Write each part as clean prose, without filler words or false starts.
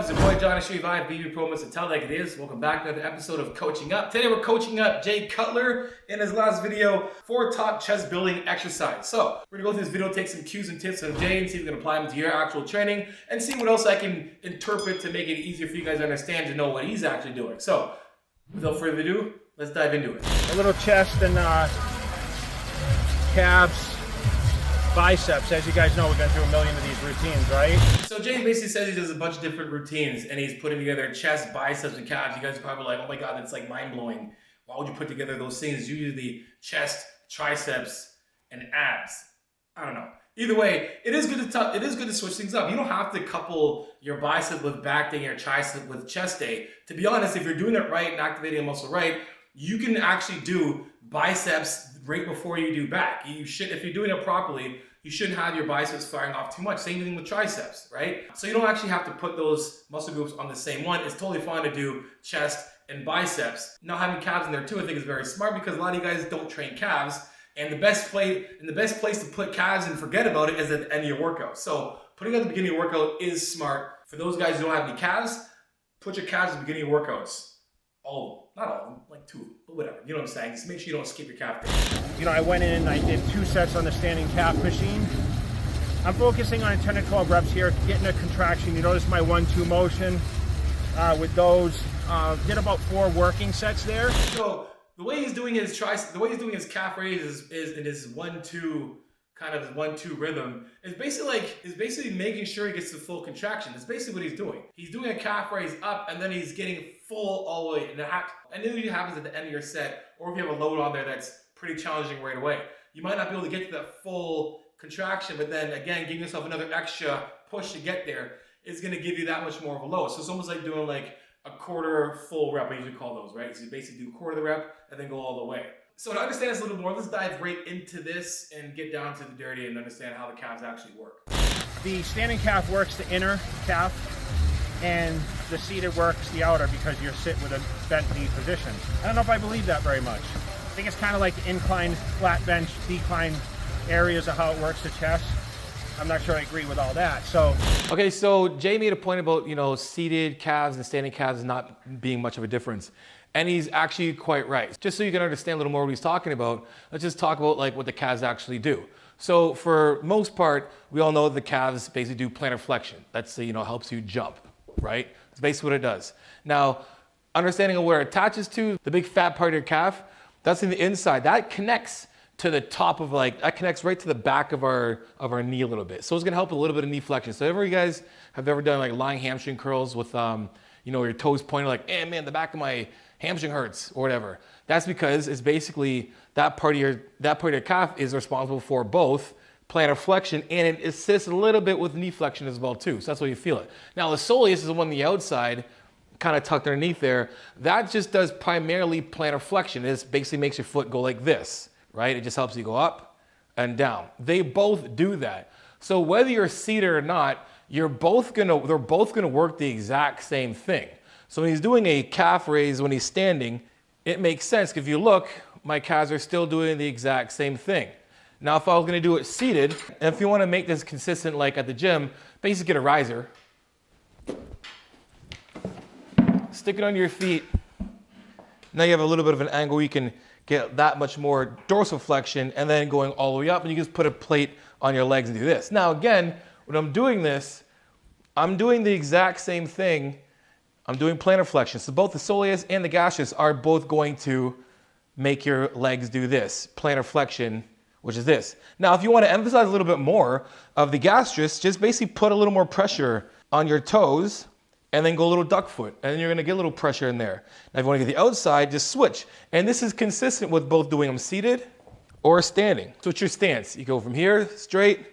It's your boy John, show you live BB Promos and tell like it is. Welcome back to another episode of Coaching Up. Today we're coaching up Jay Cutler in his last video for top chest building exercise. So we're gonna go through this video, take some cues and tips from Jay and see if we can apply them to your actual training and see what else I can interpret to make it easier for you guys to understand to know what he's actually doing. So without further ado, let's dive into it. A little chest and calves, biceps. As you guys know, we've been through a million of these routines, right? So Jay basically says he does a bunch of different routines and he's putting together chest, biceps, and calves. You guys are probably like, oh my God, that's like mind-blowing. Why would you put together those things? Usually chest, triceps, and abs. I don't know. Either way, it is good to switch things up. You don't have to couple your bicep with back day and your tricep with chest day. To be honest, if you're doing it right and activating a muscle right, you can actually do biceps right before you do back. If you're doing it properly, you shouldn't have your biceps firing off too much. Same thing with triceps, right? So you don't actually have to put those muscle groups on the same one. It's totally fine to do chest and biceps. Now having calves in there too, I think is very smart because a lot of you guys don't train calves. And the best place to put calves and forget about it is at the end of your workout. So putting it at the beginning of your workout is smart. For those guys who don't have any calves, put your calves at the beginning of your workouts. All of them. Not all of them, like two, but whatever. You know what I'm saying? Just make sure you don't skip your calf day. You know, I went in and I did 2 sets on the standing calf machine. I'm focusing on 10 to 12 reps here, getting a contraction. You notice my 1-2 motion with those. Did about 4 working sets there. So the way he's doing his calf raise is in his 1-2 kind of 1-2 rhythm is basically making sure he gets the full contraction. That's basically what he's doing. He's doing a calf raise up and then he's getting full all the way. And it usually happens at the end of your set, or if you have a load on there that's pretty challenging right away. You might not be able to get to that full contraction, but then again, giving yourself another extra push to get there is going to give you that much more of a load. So it's almost like doing like a quarter full rep, I usually call those, right? So you basically do a quarter of the rep and then go all the way. So to understand this a little more, let's dive right into this and get down to the dirty and understand how the calves actually work. The standing calf works the inner calf and the seated works the outer because you're sitting with a bent knee position. I don't know if I believe that very much. I think it's kind of like the incline, flat bench, decline areas of how it works the chest. I'm not sure I agree with all that. Okay, so Jay made a point about, seated calves and standing calves not being much of a difference. And he's actually quite right. Just so you can understand a little more what he's talking about, let's just talk about like what the calves actually do. So for most part, we all know the calves basically do plantar flexion. That's, helps you jump, right? That's basically what it does. Now, understanding of where it attaches to, the big fat part of your calf, that's in the inside. That connects to the top of that connects right to the back of our knee a little bit. So it's gonna help a little bit of knee flexion. So you guys have ever done like lying hamstring curls with, your toes pointed like, man, the back of my hamstring hurts or whatever. That's because it's basically that part of your calf is responsible for both plantar flexion and it assists a little bit with knee flexion as well too. So that's why you feel it. Now the soleus is the one on the outside, kind of tucked underneath there. That just does primarily plantar flexion. It basically makes your foot go like this, right? It just helps you go up and down. They both do that. So whether you're seated or not, they're both gonna work the exact same thing. So when he's doing a calf raise when he's standing, it makes sense. If you look, my calves are still doing the exact same thing. Now, if I was gonna do it seated, and if you wanna make this consistent like at the gym, basically get a riser, stick it under your feet. Now you have a little bit of an angle where you can get that much more dorsal flexion and then going all the way up and you just put a plate on your legs and do this. Now again, when I'm doing this, I'm doing the exact same thing. I'm doing plantar flexion. So both the soleus and the gastrus are both going to make your legs do this, plantar flexion, which is this. Now, if you want to emphasize a little bit more of the gastrus, just basically put a little more pressure on your toes and then go a little duck foot. And then you're going to get a little pressure in there. Now, if you want to get the outside, just switch. And this is consistent with both doing them seated or standing. Switch your stance. You go from here, straight.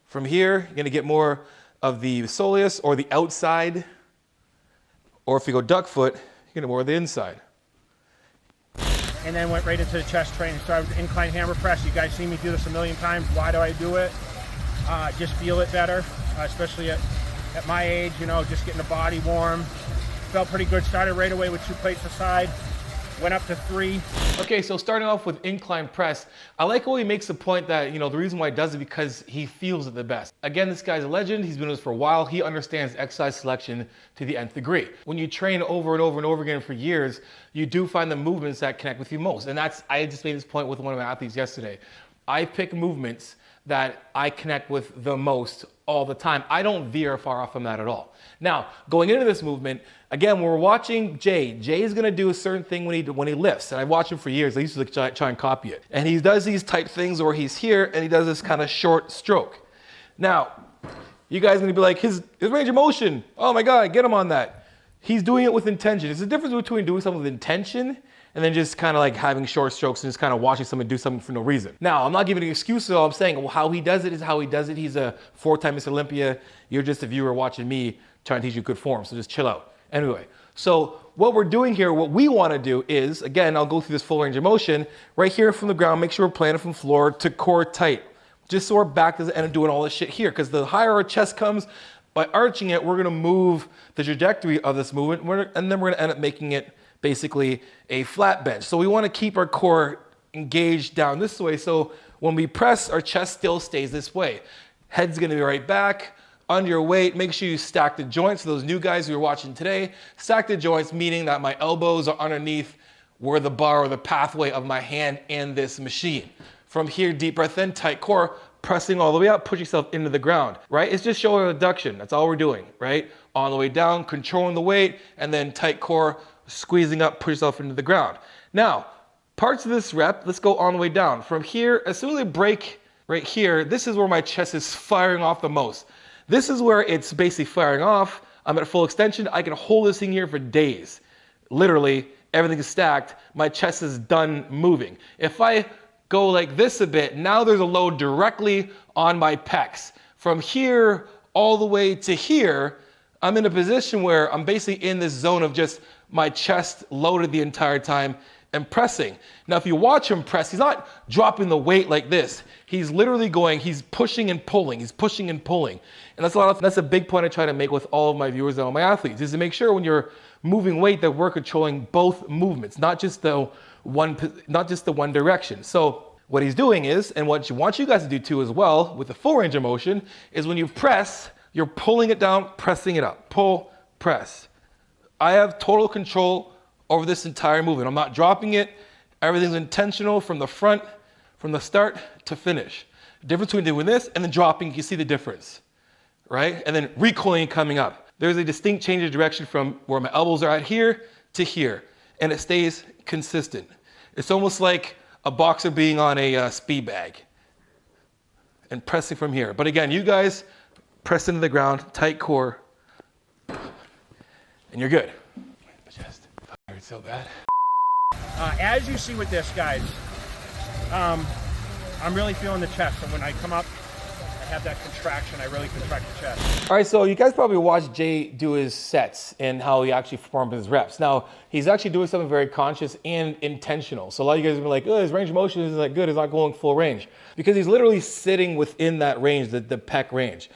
From here, you're going to get more of the soleus or the outside. Or if you go duck foot, you're going to more of the inside. And then went right into the chest training. Started with incline hammer press. You guys see me do this a million times. Why do I do it? Just feel it better, especially at my age, just getting the body warm. Felt pretty good. Started right away with 2 plates aside. went up to 3. Okay, so starting off with incline press, I like how he makes the point that, the reason why he does it because he feels it the best. Again, this guy's a legend. He's been doing this for a while. He understands exercise selection to the nth degree. When you train over and over and over again for years, you do find the movements that connect with you most. And I just made this point with one of my athletes yesterday. I pick movements that I connect with the most all the time. I don't veer far off from that at all. Now, going into this movement, again, when we're watching Jay is gonna do a certain thing when he lifts. And I've watched him for years. I used to try and copy it. And he does these type things where he's here and he does this kind of short stroke. Now, you guys are gonna be like, his range of motion, oh my God, get him on that. He's doing it with intention. There's a difference between doing something with intention and then just kind of like having short strokes and just kind of watching someone do something for no reason. Now, I'm not giving an excuse at all. I'm saying, well, how he does it is how he does it. He's a 4-time Mr. Olympia. You're just a viewer watching me trying to teach you good form, so just chill out. Anyway, so what we're doing here, what we want to do is, again, I'll go through this full range of motion. Right here from the ground, make sure we're planted from floor to core tight. Just so our back doesn't end up doing all this shit here, because the higher our chest comes, by arching it, we're going to move the trajectory of this movement, and then we're going to end up making it basically a flat bench. So we want to keep our core engaged down this way. So when we press, our chest still stays this way. Head's going to be right back. Under your weight, make sure you stack the joints. For those new guys who are watching today, stack the joints, meaning that my elbows are underneath where the bar or the pathway of my hand in this machine. From here, deep breath in, tight core, pressing all the way up, push yourself into the ground, right? It's just shoulder abduction. That's all we're doing, right? On the way down, controlling the weight, and then tight core, squeezing up, push yourself into the ground. Now, parts of this rep, let's go on the way down. From here, as soon as I break right here, this is where my chest is firing off the most. This is where it's basically firing off. I'm at full extension. I can hold this thing here for days. Literally, everything is stacked. My chest is done moving. If I go like this a bit, now there's a load directly on my pecs. From here all the way to here, I'm in a position where I'm basically in this zone of just my chest loaded the entire time and pressing. Now, if you watch him press, he's not dropping the weight like this. He's literally going, he's pushing and pulling, he's pushing and pulling. And that's a big point I try to make with all of my viewers and all my athletes, is to make sure when you're moving weight that we're controlling both movements, not just the one direction. So what he's doing is, and what I want you guys to do too as well, with the full range of motion, is when you press, you're pulling it down, pressing it up. Pull, press. I have total control over this entire movement. I'm not dropping it. Everything's intentional from the front, from the start to finish. The difference between doing this and then dropping, you see the difference, right? And then recoiling coming up. There's a distinct change of direction from where my elbows are at here to here, and it stays consistent. It's almost like a boxer being on a speed bag and pressing from here. But again, you guys press into the ground, tight core, and you're good. My chest hurts so bad. As you see with this, guys, I'm really feeling the chest. So when I come up, I have that contraction. I really contract the chest. All right, so you guys probably watched Jay do his sets and how he actually performed his reps. Now, he's actually doing something very conscious and intentional. So a lot of you guys will be like, oh, his range of motion isn't that good. He's not going full range. Because he's literally sitting within that range, the pec range.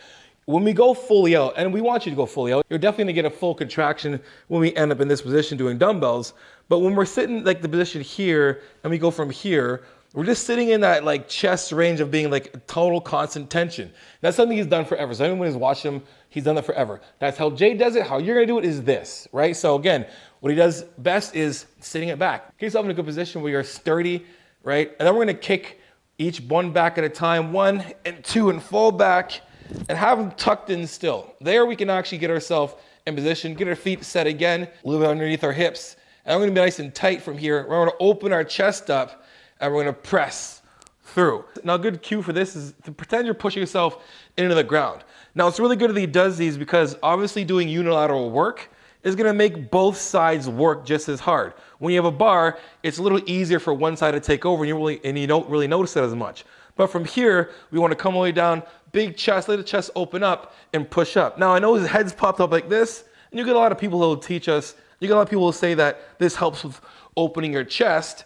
When we go fully out, and we want you to go fully out, you're definitely gonna get a full contraction when we end up in this position doing dumbbells. But when we're sitting like the position here, and we go from here, we're just sitting in that like chest range of being like total constant tension. That's something he's done forever. So anyone who's watched him, he's done that forever. That's how Jay does it. How you're gonna do it is this, right? So again, what he does best is sitting it back. Get yourself in a good position where you're sturdy, right? And then we're gonna kick each one back at a time, 1 and 2, and fall back, and have them tucked in still. There we can actually get ourselves in position, get our feet set again, a little bit underneath our hips. And we're gonna be nice and tight from here. We're gonna open our chest up and we're gonna press through. Now a good cue for this is to pretend you're pushing yourself into the ground. Now it's really good that he does these because obviously doing unilateral work is gonna make both sides work just as hard. When you have a bar, it's a little easier for one side to take over and you don't really notice it as much. But from here, we wanna come all the way down, big chest, let the chest open up and push up. Now I know his head's popped up like this, and you get a lot of people who will teach us, you get a lot of people who will say that this helps with opening your chest.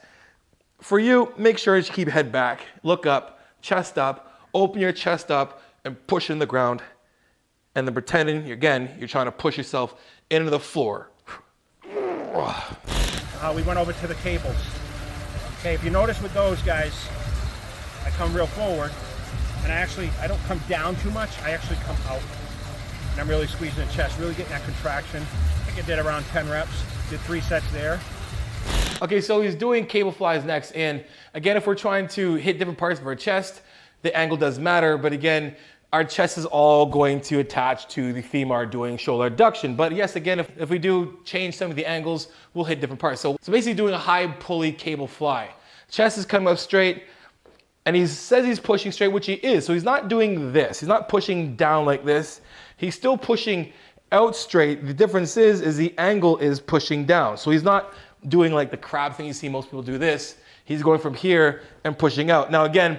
For you, make sure you keep head back, look up, chest up, open your chest up and push in the ground. And then pretending, again, you're trying to push yourself into the floor. we went over to the cables. Okay, if you notice with those guys, I come real forward, and I don't come down too much, I actually come out. And I'm really squeezing the chest, really getting that contraction. I think I did around 10 reps, did 3 sets there. Okay, so he's doing cable flies next. And again, if we're trying to hit different parts of our chest, the angle does matter. But again, our chest is all going to attach to the femur doing shoulder adduction. But yes, again, if we do change some of the angles, we'll hit different parts. So basically doing a high pulley cable fly. Chest is coming up straight, and he says he's pushing straight, which he is. So he's not doing this. He's not pushing down like this. He's still pushing out straight. The difference is the angle is pushing down. So he's not doing like the crab thing you see most people do this. He's going from here and pushing out. Now again,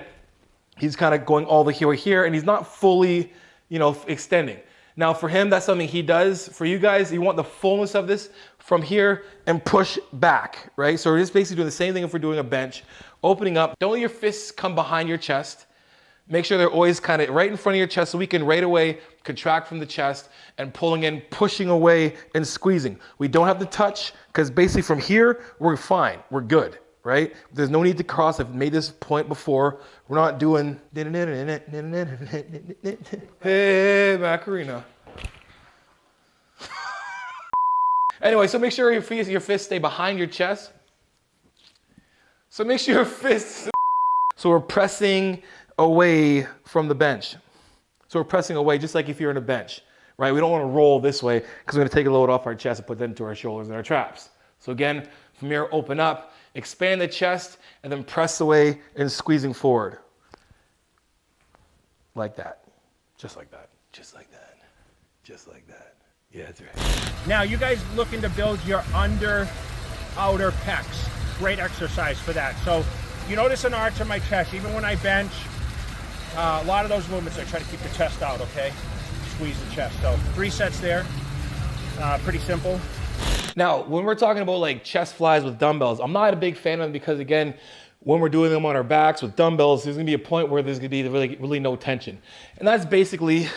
he's kind of going all the way here, and he's not fully, extending. Now for him, that's something he does. For you guys, you want the fullness of this from here and push back, right? So we're just basically doing the same thing if we're doing a bench. Opening up, don't let your fists come behind your chest. Make sure they're always kind of right in front of your chest so we can right away contract from the chest and pulling in, pushing away and squeezing. We don't have to touch because basically from here, we're fine, we're good, right? There's no need to cross. I've made this point before. We're not doing, hey, Macarena. Anyway, so make sure your fists stay behind your chest. So make sure your fists, so we're pressing away from the bench. So we're pressing away just like if you're in a bench, right? We don't want to roll this way because we're going to take a load off our chest and put that into our shoulders and our traps. So again, from here, open up, expand the chest, and then press away and squeezing forward. Like that. Just like that. Just like that. Just like that. Yeah, that's right. Now, you guys looking to build your outer pecs. Great exercise for that. So you notice an arch in my chest, even when I bench. A lot of those movements, I try to keep the chest out, okay? Squeeze the chest. So 3 sets there. Pretty simple. Now, when we're talking about like chest flies with dumbbells, I'm not a big fan of them because again, when we're doing them on our backs with dumbbells, there's gonna be a point where there's gonna be really no tension. And that's basically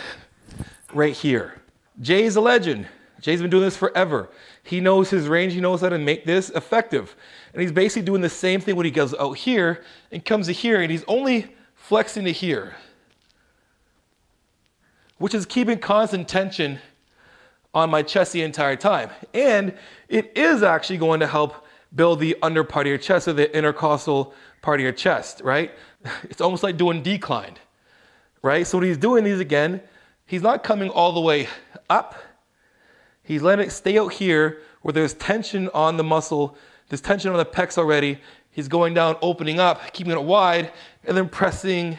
right here. Jay's a legend. Jay's been doing this forever. He knows his range. He knows how to make this effective. And he's basically doing the same thing when he goes out here and comes to here, and he's only flexing to here, which is keeping constant tension on my chest the entire time. And it is actually going to help build the under part of your chest, or the intercostal part of your chest, right? It's almost like doing declined, right? So when he's doing these again, he's not coming all the way up. He's letting it stay out here where there's tension on the muscle, there's tension on the pecs already. He's going down, opening up, keeping it wide, and then pressing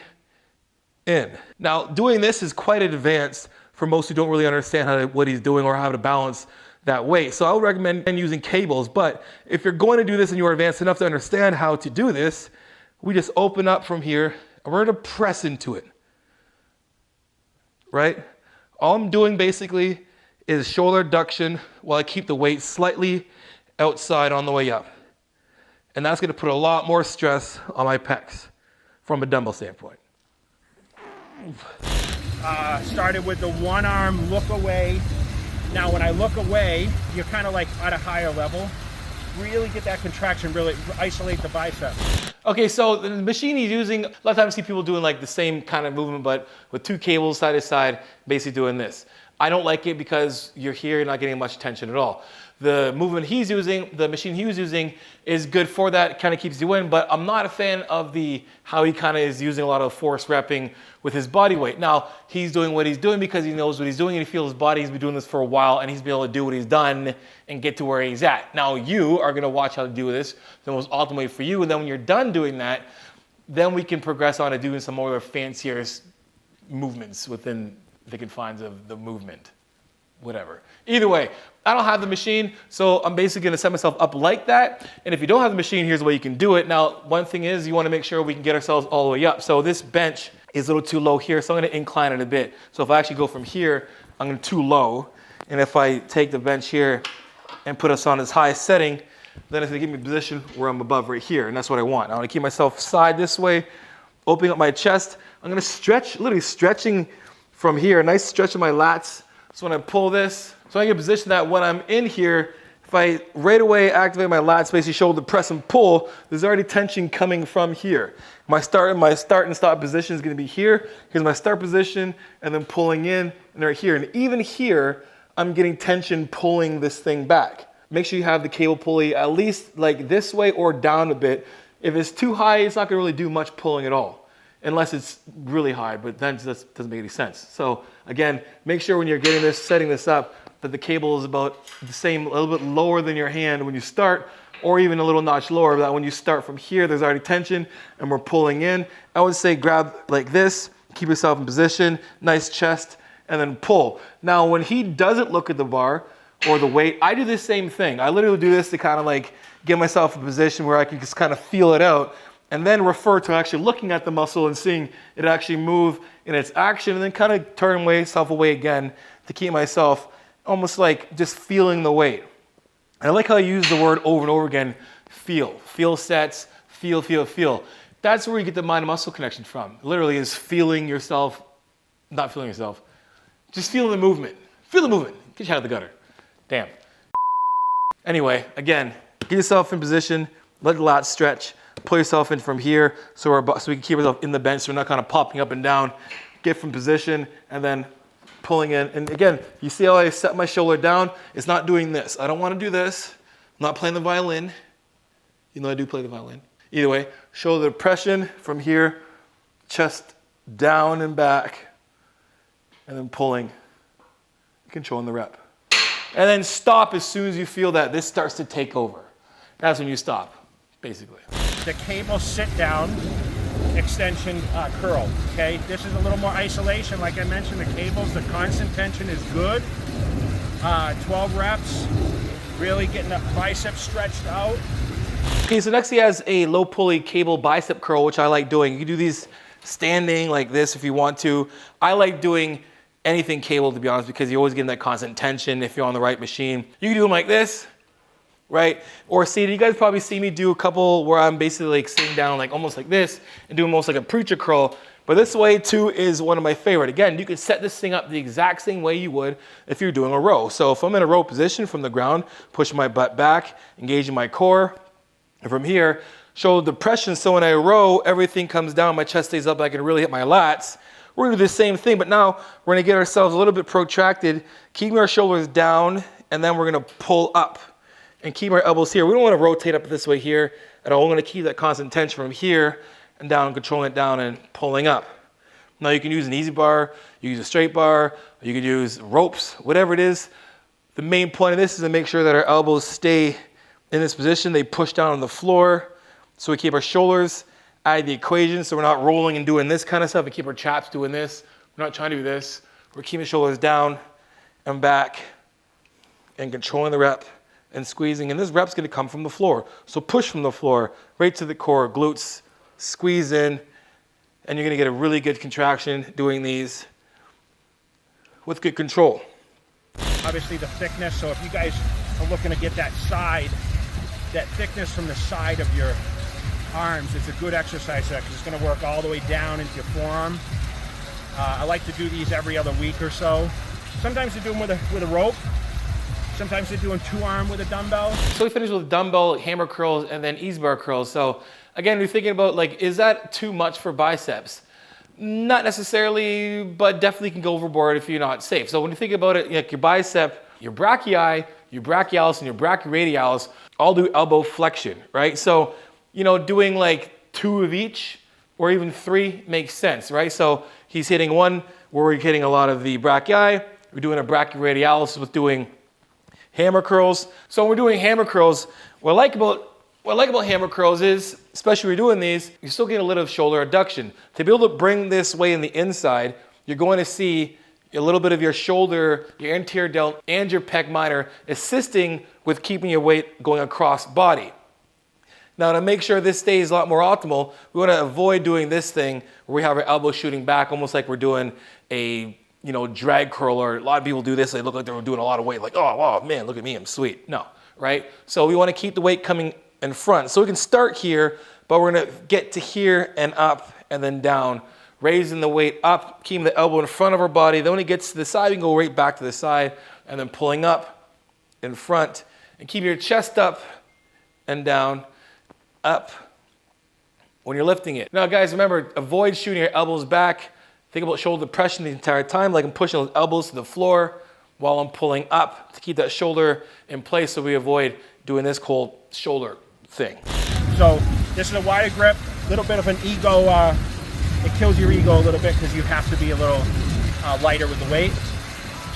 in. Now, doing this is quite advanced for most who don't really understand what he's doing or how to balance that weight. So I would recommend using cables, but if you're going to do this and you're advanced enough to understand how to do this, we just open up from here, and we're gonna press into it, right? All I'm doing basically is shoulder adduction while I keep the weight slightly outside on the way up. And that's gonna put a lot more stress on my pecs from a dumbbell standpoint. Started with the one arm look away. Now when I look away, you're kind of like at a higher level. Really get that contraction, really isolate the bicep. Okay, so the machine he's using, a lot of times I see people doing like the same kind of movement, but with 2 cables side to side, basically doing this. I don't like it because you're here, you're not getting much tension at all. The movement he's using, the machine he was using is good for that, kind of keeps you in, but I'm not a fan of how he kind of is using a lot of force repping with his body weight. Now, he's doing what he's doing because he knows what he's doing and he feels his body. He's been doing this for a while and he's been able to do what he's done and get to where he's at. Now, you are gonna watch how to do this, the most optimal way for you, and then when you're done doing that, then we can progress on to doing some more fancier movements within the confines of the movement, whatever. Either way, I don't have the machine, so I'm basically gonna set myself up like that. And if you don't have the machine, here's the way you can do it. Now, one thing is you wanna make sure we can get ourselves all the way up. So this bench is a little too low here, so I'm gonna incline it a bit. So if I actually go from here, I'm gonna too low. And if I take the bench here and put us on this high setting, then it's gonna give me a position where I'm above right here, and that's what I want. I wanna keep myself side this way, opening up my chest. I'm gonna stretch, literally stretching from here, a nice stretch of my lats. So when I pull this, so I get a position that when I'm in here, if I right away activate my lat space, shoulder press and pull, there's already tension coming from here. My start and stop position is going to be here. Here's my start position, and then pulling in, and right here. And even here, I'm getting tension pulling this thing back. Make sure you have the cable pulley at least like this way or down a bit. If it's too high, it's not going to really do much pulling at all, unless it's really high, but then it doesn't make any sense. So again, make sure when you're getting this, setting this up, that the cable is about the same, a little bit lower than your hand when you start, or even a little notch lower, that when you start from here, there's already tension and we're pulling in. I would say grab like this, keep yourself in position, nice chest, and then pull. Now, when he doesn't look at the bar or the weight, I do the same thing. I literally do this to kind of like get myself in a position where I can just kind of feel it out, and then refer to actually looking at the muscle and seeing it actually move in its action, and then kind of turn myself away again to keep myself almost like just feeling the weight. And I like how I use the word over and over again, feel. Feel sets, feel, feel, feel. That's where you get the mind and muscle connection from. Literally is feeling yourself, not feeling yourself, just feeling the movement. Feel the movement. Get you out of the gutter. Damn. Anyway, again, get yourself in position, let the lats stretch, pull yourself in from here so we can keep ourselves in the bench so we're not kind of popping up and down. Get from position and then pulling in. And again, you see how I set my shoulder down? It's not doing this. I don't want to do this. I'm not playing the violin, even though I do play the violin. Either way, shoulder depression from here, chest down and back, and then pulling, controlling the rep. And then stop as soon as you feel that this starts to take over. That's when you stop, basically. The cable sit down extension curl, okay? This is a little more isolation. Like I mentioned, the cables, the constant tension is good. 12 reps, really getting the bicep stretched out. Okay, so next he has a low pulley cable bicep curl, which I like doing. You can do these standing like this if you want to. I like doing anything cable, to be honest, because you're always getting that constant tension if you're on the right machine. You can do them like this, right? Or seated. You guys probably see me do a couple where I'm basically like sitting down like almost like this and doing almost like a preacher curl. But this way too is one of my favorite. Again, you can set this thing up the exact same way you would if you're doing a row. So if I'm in a row position from the ground, pushing my butt back, engaging my core, and from here, shoulder depression. So when I row, everything comes down, my chest stays up, I can really hit my lats. We're gonna do the same thing, but now we're gonna get ourselves a little bit protracted, keeping our shoulders down, and then we're gonna pull up and keep our elbows here. We don't wanna rotate up this way here at all. We're gonna keep that constant tension from here and down, controlling it down and pulling up. Now you can use an easy bar, you use a straight bar, you can use ropes, whatever it is. The main point of this is to make sure that our elbows stay in this position. They push down on the floor, so we keep our shoulders out of the equation, so we're not rolling and doing this kind of stuff. We keep our chaps doing this. We're not trying to do this. We're keeping shoulders down and back and controlling the rep and squeezing. And this rep's gonna come from the floor. So push from the floor right to the core, glutes, squeeze in, and you're gonna get a really good contraction doing these with good control. Obviously the thickness, so if you guys are looking to get that side, that thickness from the side of your arms, it's a good exercise because it's going to work all the way down into your forearm. I like to do these every other week or so. Sometimes they do them with a rope. Sometimes they're doing 2-arm with a dumbbell. So we finished with dumbbell, hammer curls, and then easy bar curls. So again, you're thinking about like, is that too much for biceps? Not necessarily, but definitely can go overboard if you're not safe. So when you think about it, like your bicep, your brachii, your brachialis, and your brachiradialis all do elbow flexion, right? So, you know, doing like 2 of each or even 3 makes sense, right? So he's hitting one where we're hitting a lot of the brachii. We're doing a brachiradialis with doing hammer curls. So when we're doing hammer curls, what I like about hammer curls is, especially when you're doing these, you're still getting a little of shoulder adduction. To be able to bring this weight in the inside, you're going to see a little bit of your shoulder, your anterior delt, and your pec minor assisting with keeping your weight going across body. Now to make sure this stays a lot more optimal, we want to avoid doing this thing where we have our elbow shooting back almost like we're doing a drag curl, or a lot of people do this, they look like they're doing a lot of weight, like, oh, wow, man, look at me, I'm sweet. No, right? So we want to keep the weight coming in front. So we can start here, but we're going to get to here and up and then down, raising the weight up, keeping the elbow in front of our body. Then when it gets to the side, we can go right back to the side and then pulling up in front and keep your chest up and down, up, when you're lifting it. Now guys, remember, avoid shooting your elbows back. Think about shoulder depression the entire time, like I'm pushing those elbows to the floor while I'm pulling up to keep that shoulder in place so we avoid doing this whole shoulder thing. So this is a wider grip, a little bit of an ego, it kills your ego a little bit because you have to be a little lighter with the weight.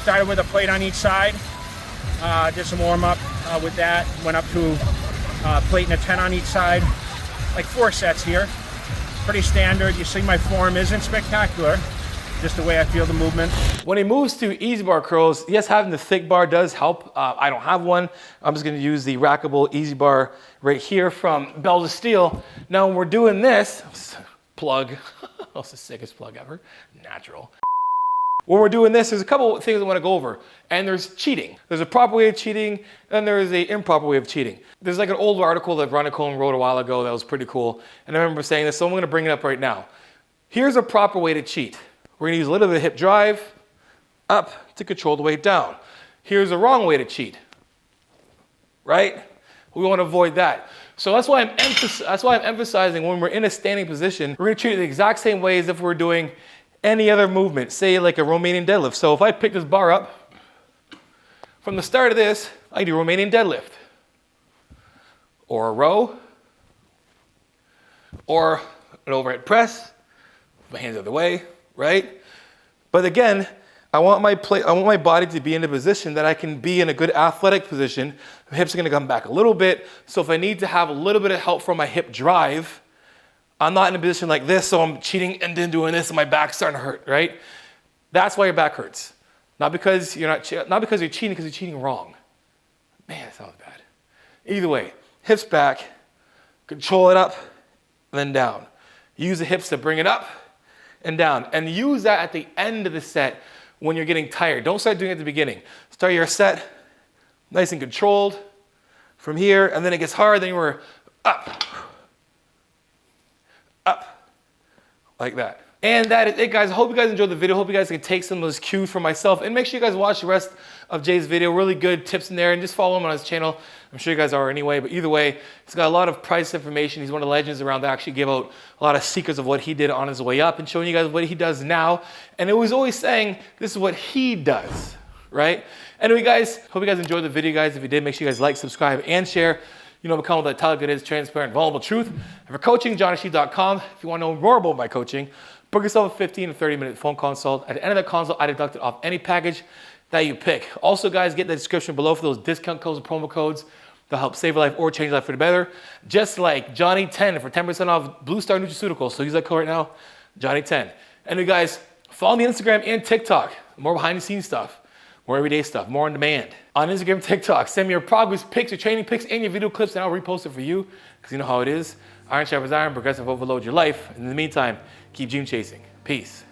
Started with a plate on each side, did some warm up with that, went up to a plate and a 10 on each side, like 4 sets here. Pretty standard. You see my form isn't spectacular, just the way I feel the movement. When he moves to easy bar curls, yes, having the thick bar does help. I don't have one. I'm just gonna use the rackable easy bar right here from Bell to Steel. Now when we're doing this, plug, that's the sickest plug ever, natural. When we're doing this, there's a couple of things I wanna go over. And there's cheating. There's a proper way of cheating, and there is an improper way of cheating. There's like an old article that Ronnie Coleman wrote a while ago that was pretty cool. And I remember saying this, so I'm gonna bring it up right now. Here's a proper way to cheat. We're gonna use a little bit of hip drive, up to control the weight down. Here's the wrong way to cheat, right? We wanna avoid that. So that's why I'm emphasizing when we're in a standing position, we're gonna treat it the exact same way as if we're doing any other movement, say like a Romanian deadlift. So if I pick this bar up, from the start of this, I do Romanian deadlift, or a row, or an overhead press, my hands out of the way, right? But again, I want my body to be in a position that I can be in a good athletic position. The hips are gonna come back a little bit, so if I need to have a little bit of help from my hip drive, I'm not in a position like this, so I'm cheating and then doing this and my back's starting to hurt, right? That's why your back hurts. Not because you're cheating, because you're cheating wrong. Man, that sounds bad. Either way, hips back, control it up, then down. Use the hips to bring it up and down. And use that at the end of the set when you're getting tired. Don't start doing it at the beginning. Start your set nice and controlled from here, and then it gets hard, then you're up, like that. And that is it, guys. I hope you guys enjoyed the video. Hope you guys can take some of those cues from myself. And make sure you guys watch the rest of Jay's video. Really good tips in there. And just follow him on his channel. I'm sure you guys are anyway. But either way, he's got a lot of price information. He's one of the legends around that actually give out a lot of secrets of what he did on his way up and showing you guys what he does now. And it was always saying, this is what he does, right? Anyway, guys, hope you guys enjoyed the video, guys. If you did, make sure you guys like, subscribe, and share. You know, become what I tell you it is, transparent, vulnerable truth. And for coaching, johnnysheet.com. If you want to know more about my coaching, book yourself a 15 or 30-minute phone consult. At the end of the consult, I deduct it off any package that you pick. Also, guys, get the description below for those discount codes and promo codes that help save your life or change your life for the better. Just like Johnny10 for 10% off Blue Star Nutraceuticals. So use that code right now, Johnny10. Anyway, guys, follow me on Instagram and TikTok. More behind-the-scenes stuff. More everyday stuff, more on demand. On Instagram and TikTok, send me your progress pics, your training pics, and your video clips, and I'll repost it for you, because you know how it is. Iron sharpens iron, progressive overload your life. In the meantime, keep dream chasing. Peace.